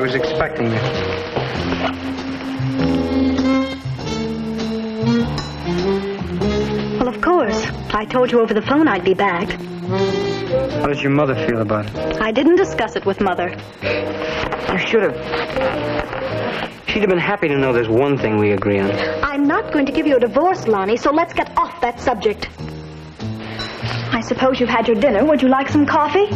was expecting you. Well, of course. I told you over the phone I'd be back. How does your mother feel about it? I didn't discuss it with Mother. You should have. She'd have been happy to know there's one thing we agree on. I'm not going to give you a divorce, Lonnie, so let's get off that subject. I suppose you've had your dinner. Would you like some coffee?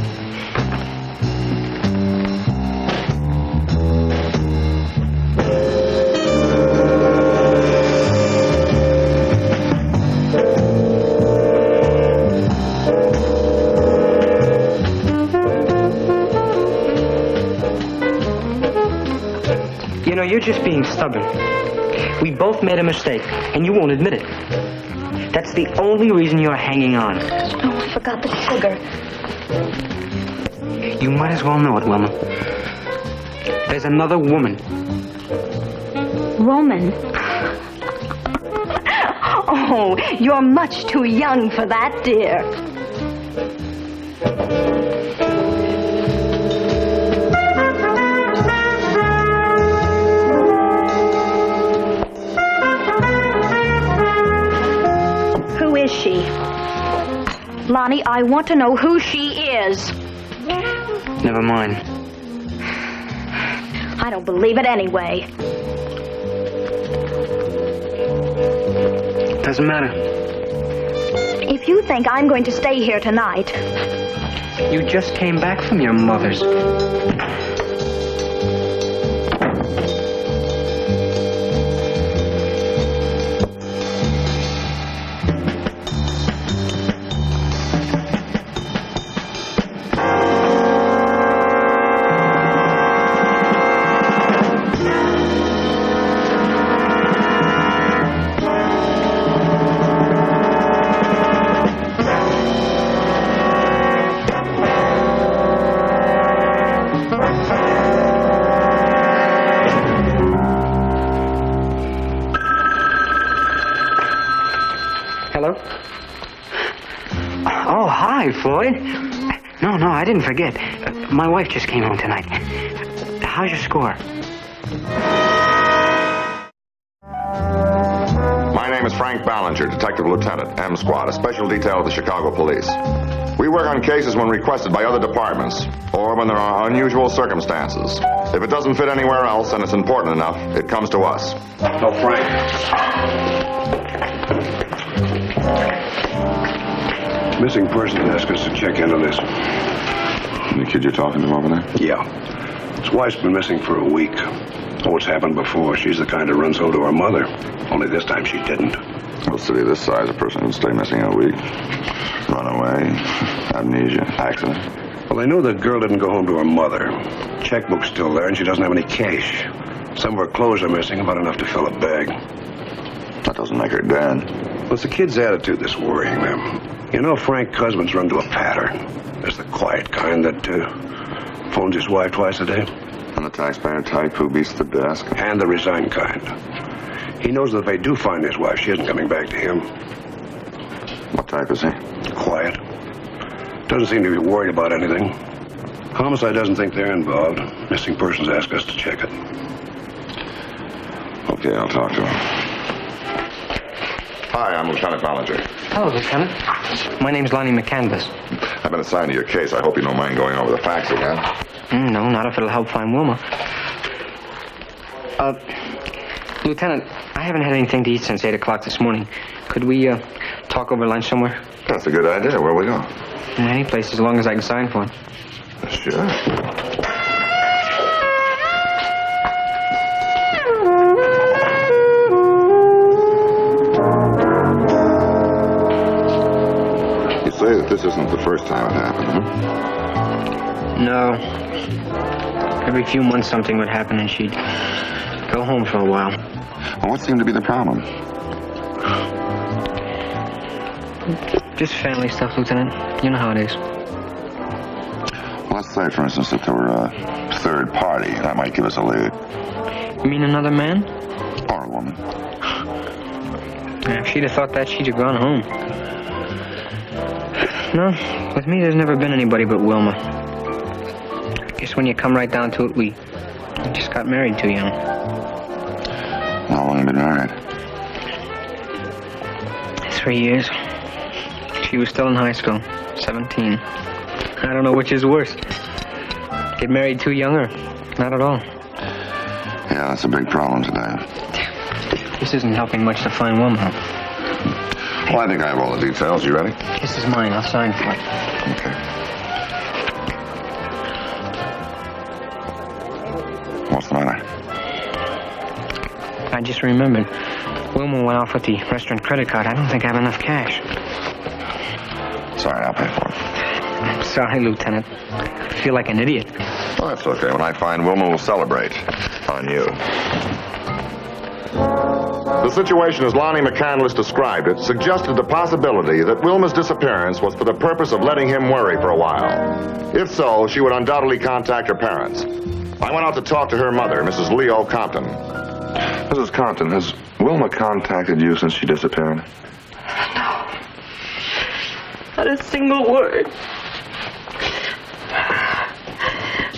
You know, you're just being stubborn. We both made a mistake, and you won't admit it. That's the only reason you're hanging on. Oh, I forgot the sugar. You might as well know it, Wilma. There's another woman. Woman? Oh, you're much too young for that, dear. Who is she? Lonnie, I want to know who she is. Never mind. I don't believe it anyway. Doesn't matter. If you think I'm going to stay here tonight... You just came back from your mother's. Hello? Oh, hi, Floyd. No, I didn't forget. My wife just came home tonight. How's your score? My name is Frank Ballinger, Detective Lieutenant, M Squad, a special detail of the Chicago Police. We work on cases when requested by other departments, or when there are unusual circumstances. If it doesn't fit anywhere else and it's important enough, it comes to us. Oh, Frank. Missing person asked us to check in on this. The kid you're talking to over there? Yeah. His wife's been missing for a week. Oh, it's happened before. She's the kind that runs home to her mother. Only this time she didn't. Well, a city this size, a person would stay missing a week. Runaway, amnesia, accident. Well, they know the girl didn't go home to her mother. Checkbook's still there, and she doesn't have any cash. Some of her clothes are missing, about enough to fill a bag. That doesn't make her dead. Well, it's the kid's attitude that's worrying them. You know, Frank husbands run to a pattern. There's the quiet kind that phones his wife twice a day. And the taxpayer type who beats the desk. And the resigned kind. He knows that if they do find his wife, she isn't coming back to him. What type is he? Quiet. Doesn't seem to be worried about anything. Homicide doesn't think they're involved. Missing persons ask us to check it. Okay, I'll talk to him. Hi, I'm Lieutenant Ballinger. Hello, Lieutenant. My name's Lonnie McCandless. I've been assigned to your case. I hope you don't mind going over the facts again. No, not if it'll help find Wilma. Lieutenant, I haven't had anything to eat since 8 o'clock this morning. Could we, talk over lunch somewhere? That's a good idea. Where we go? Any place, as long as I can sign for it. Sure. You say that this isn't the first time it happened, huh? No. Every few months something would happen and she'd go home for a while. Well, what seemed to be the problem? Just family stuff, Lieutenant. You know how it is. Well, let's say, for instance, that there were a third party. That might give us a lead. You mean another man? Or a woman. If she'd have thought that, she'd have gone home. No, with me, there's never been anybody but Wilma. I guess when you come right down to it, we I just got married too young. How long have you been married? 3 years. She was still in high school, 17. I don't know which is worse. Get married too young or not at all. Yeah, that's a big problem today. This isn't helping much to find Wilma. Well, I think I have all the details. You ready? This is mine. I'll sign for it. Okay. What's the matter? I just remembered. Wilma went off with the restaurant credit card. I don't think I have enough cash. Sorry, I'll pay for it. I'm sorry, Lieutenant. I feel like an idiot. Well, that's okay. When I find Wilma, we'll celebrate. On you. The situation as Lonnie McCandless described it suggested the possibility that Wilma's disappearance was for the purpose of letting him worry for a while. If so, she would undoubtedly contact her parents. I went out to talk to her mother, Mrs. Leo Compton. Mrs. Compton, has Wilma contacted you since she disappeared? No. Not a single word.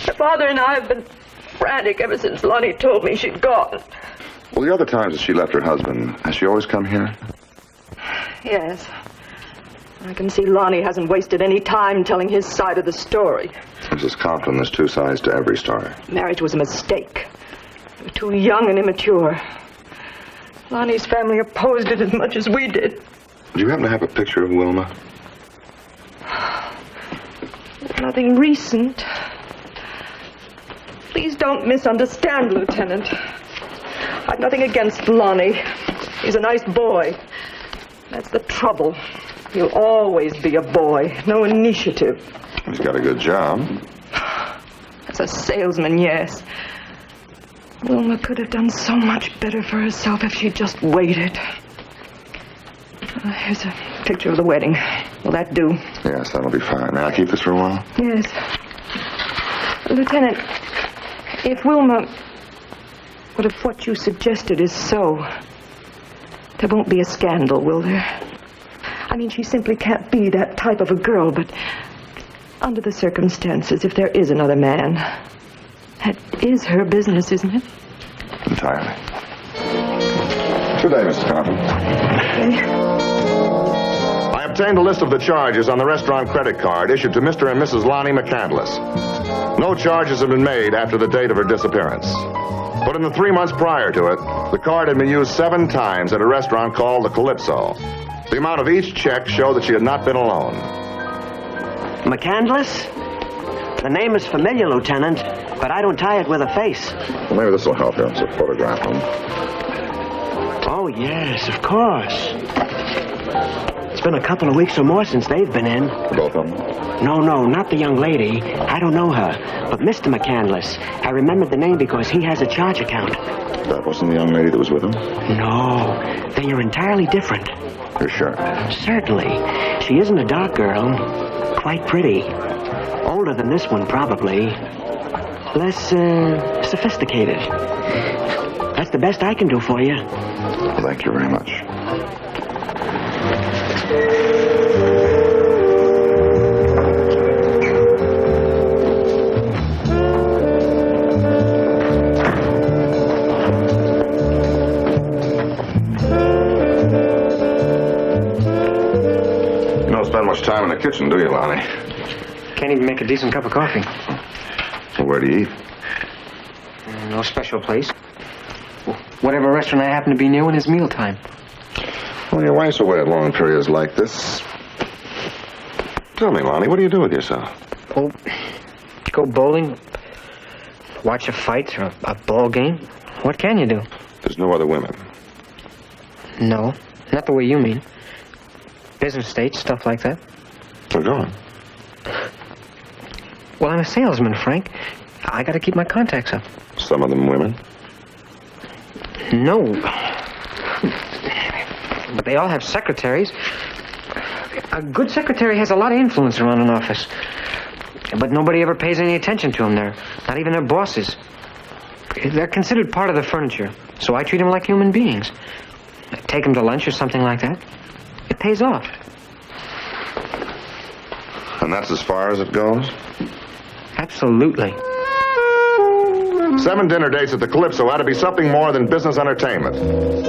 My father and I have been frantic ever since Lonnie told me she'd gone. Well, the other times that she left her husband, has she always come here? Yes. I can see Lonnie hasn't wasted any time telling his side of the story. Mrs. Compton, there's two sides to every story. Marriage was a mistake. We were too young and immature. Lonnie's family opposed it as much as we did. Do you happen to have a picture of Wilma? Nothing recent. Please don't misunderstand, Lieutenant. I've nothing against Lonnie. He's a nice boy. That's the trouble. He'll always be a boy. No initiative. He's got a good job. As a salesman, yes. Wilma could have done so much better for herself if she'd just waited. Here's a picture of the wedding. Will that do? Yes, that'll be fine. May I keep this for a while? Yes. Lieutenant, if Wilma... What if what you suggested is so? There won't be a scandal, will there? I mean, she simply can't be that type of a girl, but under the circumstances, if there is another man, that is her business, isn't it? Entirely. Good day, Mrs. Compton. I obtained a list of the charges on the restaurant credit card issued to Mr. and Mrs. Lonnie McCandless. No charges have been made after the date of her disappearance. But in the 3 months prior to it, the card had been used 7 times at a restaurant called the Calypso. The amount of each check showed that she had not been alone. McCandless? The name is familiar, Lieutenant, but I don't tie it with a face. Well, maybe this will help you. It's a photograph of him. Oh, yes, of course. It's been a couple of weeks or more since they've been in. Both of them? No, not the young lady. I don't know her. But Mr. McCandless. I remembered the name because he has a charge account. That wasn't the young lady that was with him? No, they are entirely different. You're sure? Certainly. She isn't a dark girl. Quite pretty. Older than this one, probably. Less, sophisticated. That's the best I can do for you. Thank you very much. You don't spend much time in the kitchen, do you, Lonnie? Can't even make a decent cup of coffee. Well, where do you eat? No special place. Whatever restaurant I happen to be near when it's mealtime. Well, your wife's away at long periods like this. Tell me, Lonnie, what do you do with yourself? Oh, go bowling, watch a fight or a ball game. What can you do? There's no other women. No, not the way you mean. Business dates, stuff like that. So go on. Well, I'm a salesman, Frank. I gotta keep my contacts up. Some of them women? No. But they all have secretaries. A good secretary has a lot of influence around an office. But nobody ever pays any attention to them there. Not even their bosses. They're considered part of the furniture. So I treat them like human beings. I take them to lunch or something like that. It pays off. And that's as far as it goes? Absolutely. 7 dinner dates at the Calypso had to be something more than business entertainment.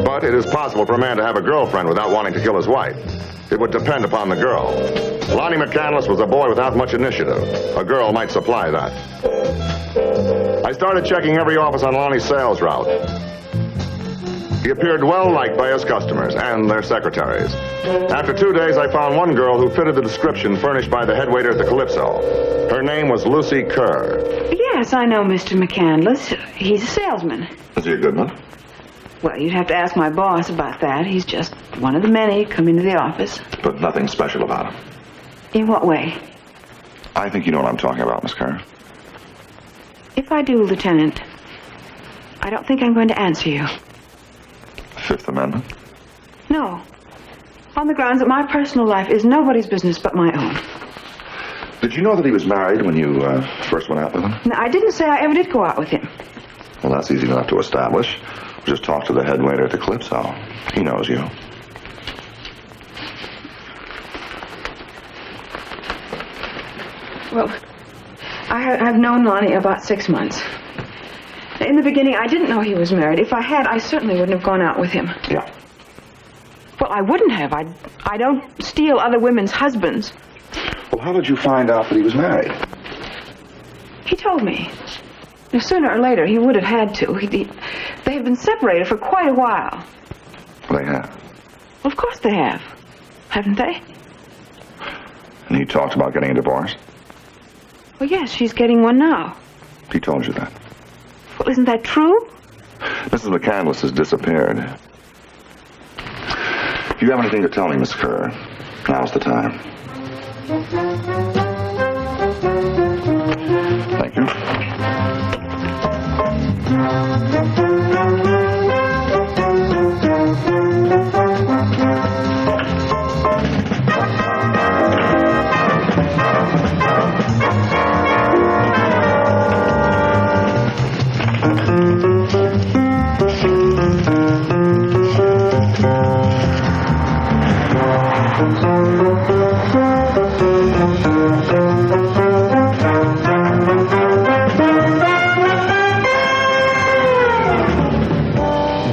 But it is possible for a man to have a girlfriend without wanting to kill his wife. It would depend upon the girl. Lonnie McCandless was a boy without much initiative. A girl might supply that. I started checking every office on Lonnie's sales route. He appeared well liked by his customers and their secretaries. After 2 days, I found one girl who fitted the description furnished by the head waiter at the Calypso. Her name was Lucy Kerr. Yes, I know Mr. McCandless. He's a salesman. Is he a good one? Well, you'd have to ask my boss about that. He's just one of the many come into the office. But nothing special about him. In what way? I think you know what I'm talking about, Miss Kerr. If I do, Lieutenant, I don't think I'm going to answer you. Fifth Amendment? No. On the grounds that my personal life is nobody's business but my own. Did you know that he was married when you first went out with him? Now, I didn't say I ever did go out with him. Well, that's easy enough to establish. Just talk to the head waiter at the Calypso. He knows you. Well, I've known Lonnie about 6 months. In the beginning, I didn't know he was married. If I had, I certainly wouldn't have gone out with him. Yeah. Well, I wouldn't have. I don't steal other women's husbands. Well, how did you find out that he was married? He told me. Now, sooner or later, he would have had to. They have been separated for quite a while. They have. Well, of course they have. Haven't they? And he talked about getting a divorce? Well, yes, she's getting one now. He told you that. Well, isn't that true? Mrs. McCandless has disappeared. If you have anything to tell me, Miss Kerr, now's the time. Thank you.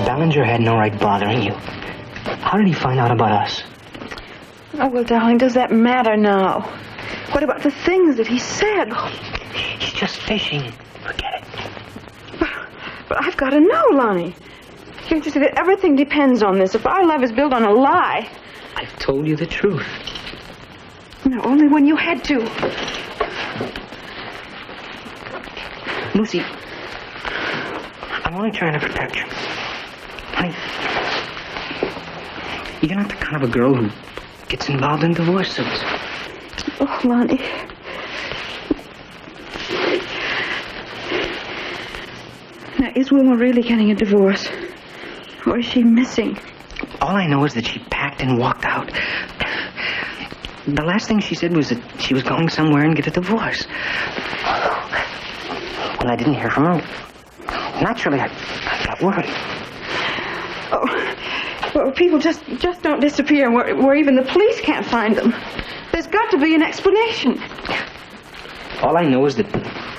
Ballinger had no right bothering you. How did he find out about us? Oh, well, darling, does that matter now? What about the things that he said? He's just fishing. Forget it. But I've got to know, Lonnie. Can't you see that everything depends on this? If our love is built on a lie... I've told you the truth. No, only when you had to. Lucy, I'm only trying to protect you. Honey, you're not the kind of a girl who gets involved in divorce suits. Oh, Lonnie. Now, is Wilma really getting a divorce? Or is she missing? All I know is that she packed and walked out. The last thing she said was that she was going somewhere and get a divorce. When I didn't hear from her, naturally, I got worried. Oh, well, people just don't disappear where even the police can't find them. There's got to be an explanation. All I know is that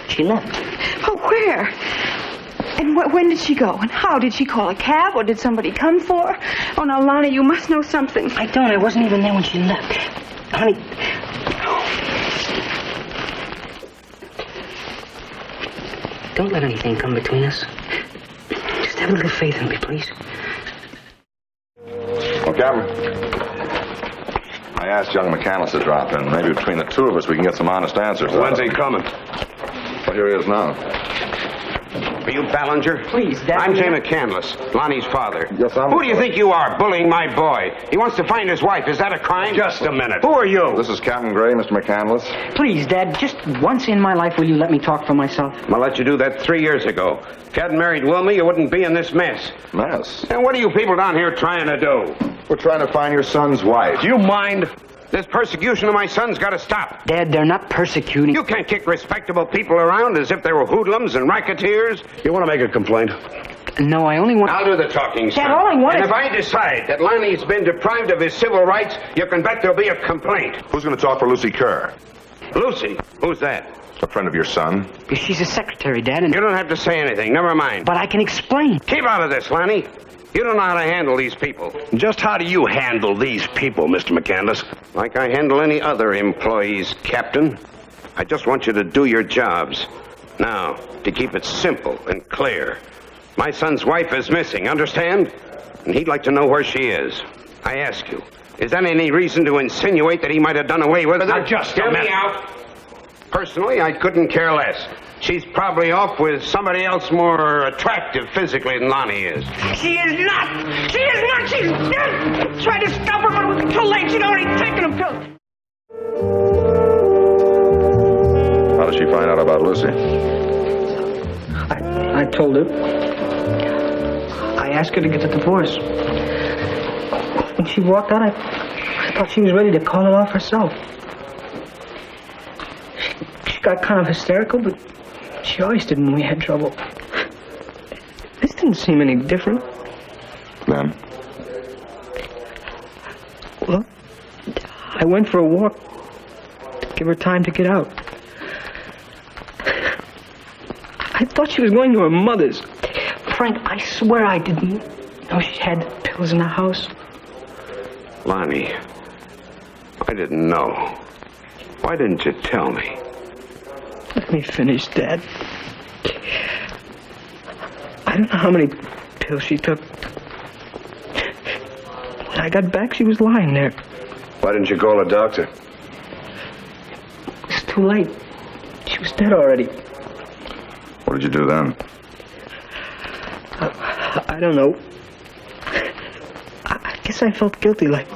she left. Oh, where? And when did she go? And how? Did she call a cab, or did somebody come for her? Oh, now, Lonnie, you must know something. I don't. I wasn't even there when she left. Honey. Don't let anything come between us. Just have a little faith in me, please. Well, Captain, I asked young McCandless to drop in. Maybe between the two of us we can get some honest answers. When's he coming? Well, here he is now. Are you Ballinger? Please, Dad. I'm Jay McCandless, Lonnie's father. Yes, I'm... Who do you think you are, bullying my boy? He wants to find his wife. Is that a crime? Just a minute. Who are you? This is Captain Gray, Mr. McCandless. Please, Dad, just once in my life will you let me talk for myself? I'll let you do that 3 years ago. If you hadn't married Wilma, you wouldn't be in this mess. Mess. And what are you people down here trying to do? We're trying to find your son's wife. Do you mind? This persecution of my son's got to stop. Dad, they're not persecuting. You can't kick respectable people around as if they were hoodlums and racketeers. You want to make a complaint? No, I only want... I'll do the talking, son. Dad, all I want and is- if I decide that Lonnie's been deprived of his civil rights, you can bet there'll be a complaint. Who's going to talk for Lucy Kerr? Lucy? Who's that? A friend of your son? She's a secretary, Dad, and... You don't have to say anything. Never mind. But I can explain. Keep out of this, Lonnie. You don't know how to handle these people. Just how do you handle these people, Mr. McCandless? Like I handle any other employees, Captain. I just want you to do your jobs. Now, to keep it simple and clear. My son's wife is missing, understand? And he'd like to know where she is. I ask you, is that any reason to insinuate that he might have done away with her? Now, just a Hear me minute. out. Personally, I couldn't care less. She's probably off with somebody else more attractive physically than Lonnie is. She is not! She is not! She's dead! Tried to stop her, but it was too late. She'd already taken a pill. How did she find out about Lucy? I told her. I asked her to get the divorce. When she walked out, I thought she was ready to call it off herself. She got kind of hysterical, but she always did when we had trouble. This didn't seem any different. Then? Well, I went for a walk to give her time to get out. I thought she was going to her mother's. Frank, I swear I didn't know she had pills in the house. Lonnie, I didn't know. Why didn't you tell me? Let me finish, Dad. I don't know how many pills she took. When I got back, she was lying there. Why didn't you call a doctor? It was too late. She was dead already. What did you do then? I don't know. I guess I felt guilty, like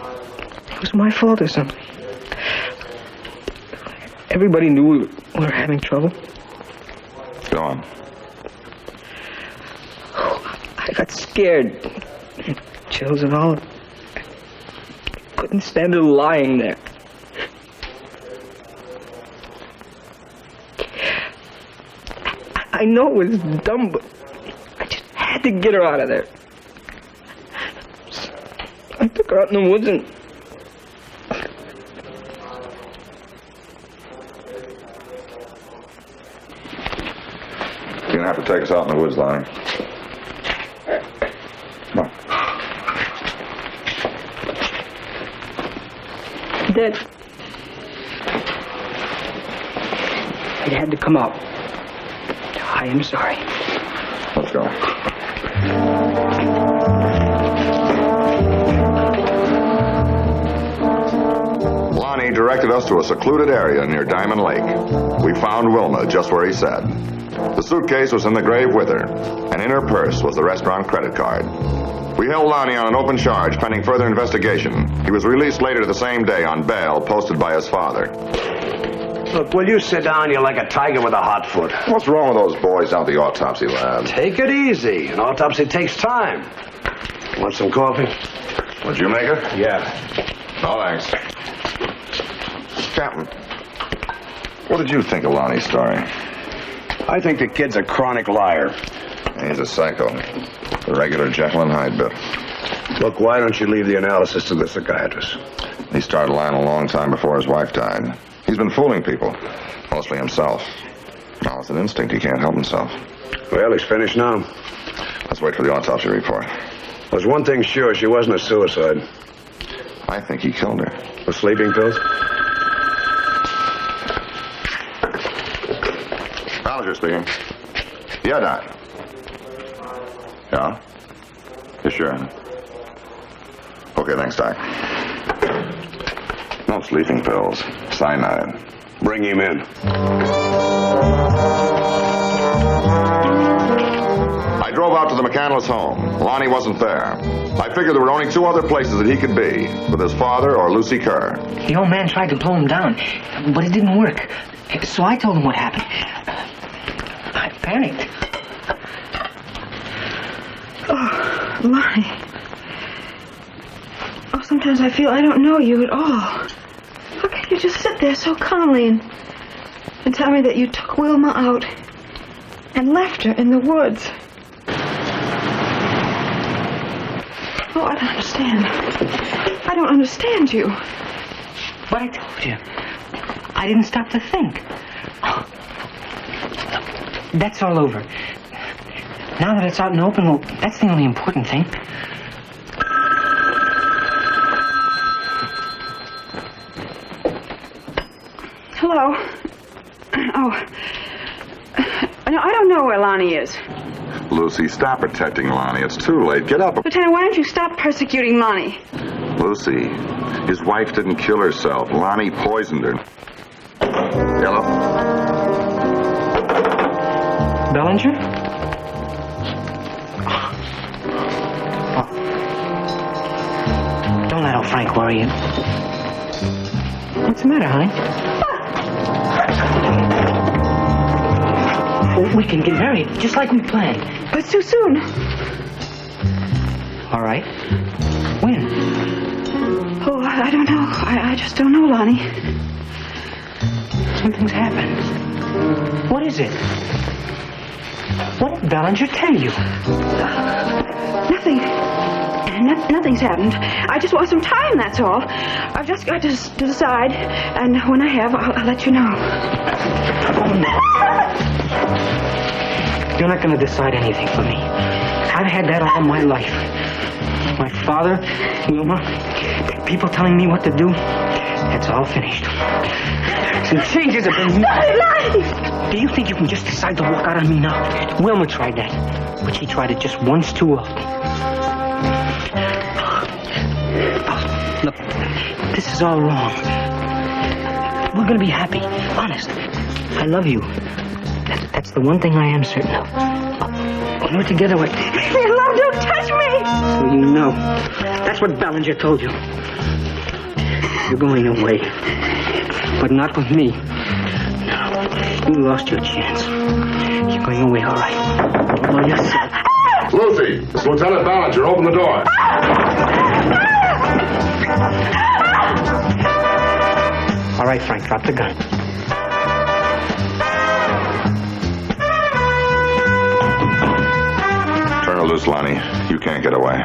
it was my fault or something. Everybody knew we were having trouble. Go on. I got scared. Chills and all. Couldn't stand her lying there. I know it was dumb, but I just had to get her out of there. So I took her out in the woods and... You're gonna have to take us out in the woods, Lonnie. Come on. Dad, it had to come out. I am sorry. Let's go. Lonnie directed us to a secluded area near Diamond Lake. We found Wilma just where he said. The suitcase was in the grave with her, and in her purse was the restaurant credit card. We held Lonnie on an open charge pending further investigation. He was released later the same day on bail posted by his father. Look, will you sit down? You're like a tiger with a hot foot. What's wrong with those boys down at the autopsy lab? Take it easy. An autopsy takes time. Want some coffee? Would you make it? Yeah. No, thanks. Captain, what did you think of Lonnie's story? I think the kid's a chronic liar. He's a psycho. A regular Jekyll and Hyde bit. Look, why don't you leave the analysis to the psychiatrist? He started lying a long time before his wife died. He's been fooling people, mostly himself. Now, it's an instinct. He can't help himself. Well, he's finished now. Let's wait for the autopsy report. There's one thing sure, she wasn't a suicide. I think he killed her. The sleeping pills? Ballinger speaking. Yeah, Doc. Yeah? You sure? Okay, thanks, Doc. No sleeping pills. Cyanide. Bring him in. I drove out to the McCandless home. Lonnie wasn't there. I figured there were only two other places that he could be, with his father or Lucy Kerr. The old man tried to blow him down, but it didn't work. So I told him what happened. I panicked. Oh, Lonnie. Oh, sometimes I feel I don't know you at all. How can you just sit there so calmly and tell me that you took Wilma out and left her in the woods? Oh, I don't understand. I don't understand you. But I told you. I didn't stop to think. That's all over. Now that it's out in the open, well, that's the only important thing. Hello. Oh. No, I don't know where Lonnie is. Lucy, stop protecting Lonnie. It's too late. Get up. Lieutenant, why don't you stop persecuting Lonnie? Lucy, his wife didn't kill herself. Lonnie poisoned her. Hello? Bellinger? Oh. Don't let old Frank worry you. What's the matter, honey? Well, we can get married, just like we planned. But it's too soon. All right. When? Oh, I don't know. I just don't know, Lonnie. Something's happened. What is it? What did Bellinger tell you? Nothing. Nothing's happened. I just want some time, that's all. I've just got to decide, and when I have, I'll let you know. Oh, no. You're not going to decide anything for me. I've had that all my life. My father, Wilma, people telling me what to do, that's all finished. Some changes have been made. Do you think you can just decide to walk out on me now? Wilma tried that, but she tried it just once too often. Oh, look, this is all wrong. We're going to be happy, honest. I love you. That's the one thing I am certain of. When we're together, we're... Love, don't touch me! So you know. That's what Ballinger told you. You're going away. But not with me. No. You lost your chance. You're going away, all right. All by yourself. Lucy, it's Lieutenant Ballinger. Open the door. All right, Frank, drop the gun. Turn her loose, Lonnie. You can't get away.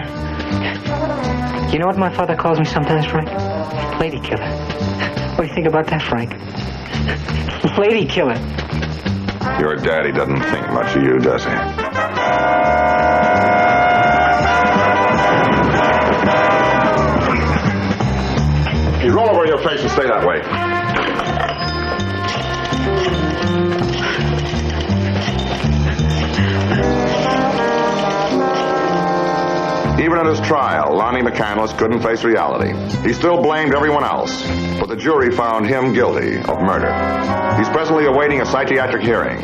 You know what my father calls me sometimes, Frank? Lady killer. What do you think about that, Frank? Lady killer. Your daddy doesn't think much of you, does he? You roll over your face and stay that way. Even at his trial, Lonnie McCandless couldn't face reality. He still blamed everyone else, but the jury found him guilty of murder. He's presently awaiting a psychiatric hearing.